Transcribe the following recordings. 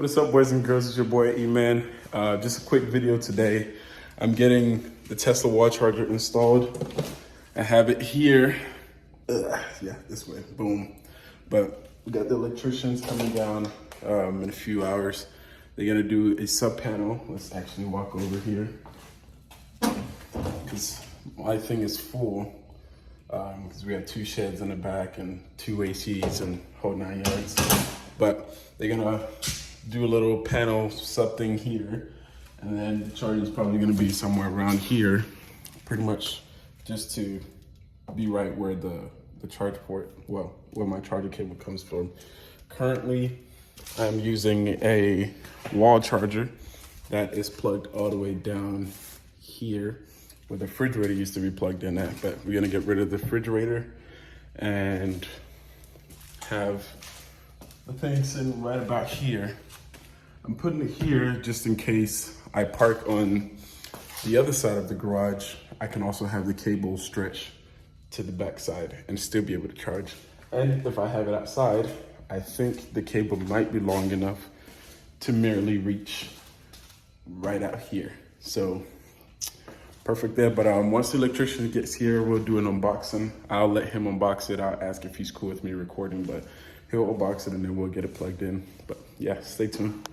What is up, boys and girls? It's your boy E-Man. Just a quick video today. I'm getting the Tesla wall charger installed. I have it here. Yeah, this way, boom. But we got the electricians coming down in a few hours. They're gonna do a sub panel. Let's actually walk over here because my thing is full. Because we have 2 sheds in the back and 2 ACs and whole 9 yards. But they're gonna do a little panel sub thing here, and then the charger is probably gonna be somewhere around here, pretty much just to be right where the charge port, well, where my charger cable comes from. Currently, I'm using a wall charger that is plugged all the way down here where the refrigerator used to be plugged in at, but we're gonna get rid of the refrigerator and have the thing sitting right about here. I'm putting it here just in case I park on the other side of the garage. I can also have the cable stretch to the back side and still be able to charge. And if I have it outside, I think the cable might be long enough to merely reach right out here. So perfect there. But once the electrician gets here, we'll do an unboxing. I'll let him unbox it. I'll ask if he's cool with me recording, but he'll unbox it and then we'll get it plugged in. But yeah, stay tuned.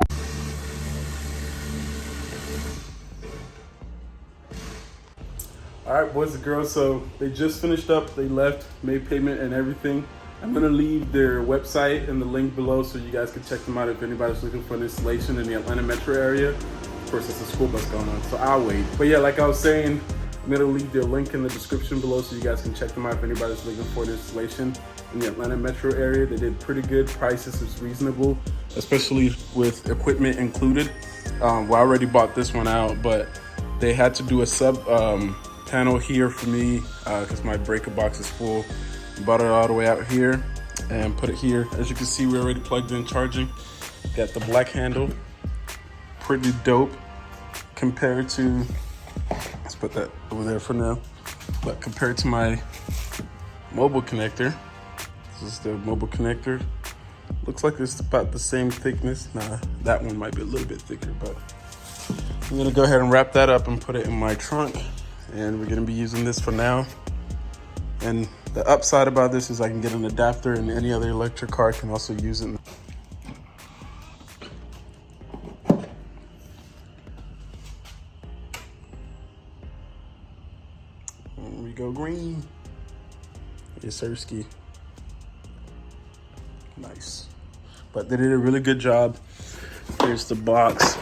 All right, boys and girls, so they just finished up, they left, made payment and everything. I'm gonna leave their website and the link below so you guys can check them out if anybody's looking for an installation in the Atlanta metro area. Of course, there's a school bus going on, so I'll wait. But yeah, like I was saying, I'm gonna leave their link in the description below so you guys can check them out if anybody's looking for an installation in the Atlanta metro area. They did pretty good, prices is reasonable, especially with equipment included. Well, I already bought this one out, but they had to do a sub panel here for me because my breaker box is full. Bought it all the way out here and put it here. As you can see, we already plugged in charging. Got the black handle, pretty dope compared to, let's put that over there for now. But compared to my mobile connector, this is the mobile connector. Looks like it's about the same thickness. Nah, that one might be a little bit thicker, but I'm gonna go ahead and wrap that up and put it in my trunk. And we're gonna be using this for now. And the upside about this is I can get an adapter and any other electric car can also use it. There we go, green. Yes, sirski. Nice. But they did a really good job. Here's the box.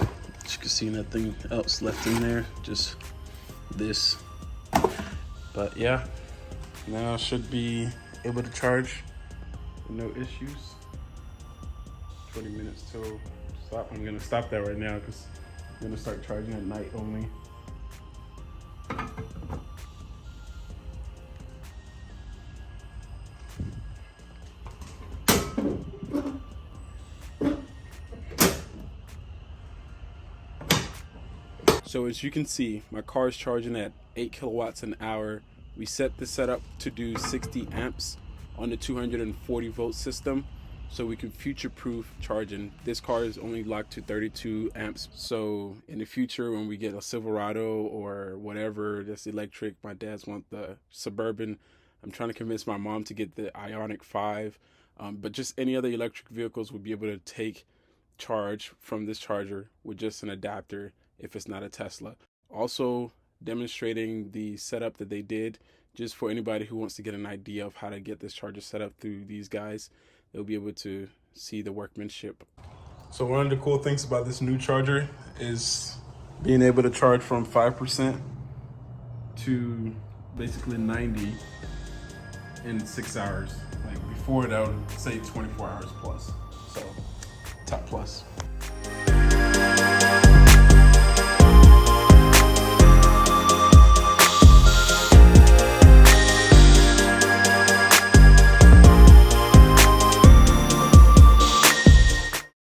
As you can see, nothing else left in there, just this. But yeah, now I should be able to charge with no issues. 20 minutes till stop. I'm gonna stop that right now because I'm gonna start charging at night only. So as you can see, my car is charging at 8 kilowatts an hour. We set the setup to do 60 amps on the 240 volt system so we can future-proof charging. This car is only locked to 32 amps. So in the future, when we get a Silverado or whatever that's electric, my dad's want the Suburban. I'm trying to convince my mom to get the Ioniq 5. But just any other electric vehicles would be able to take charge from this charger with just an adapter if it's not a Tesla. Also demonstrating the setup that they did just for anybody who wants to get an idea of how to get this charger set up through these guys. They'll be able to see the workmanship. So one of the cool things about this new charger is being able to charge from 5% to basically 90 in 6 hours. Like before that would say 24 hours plus. So top plus.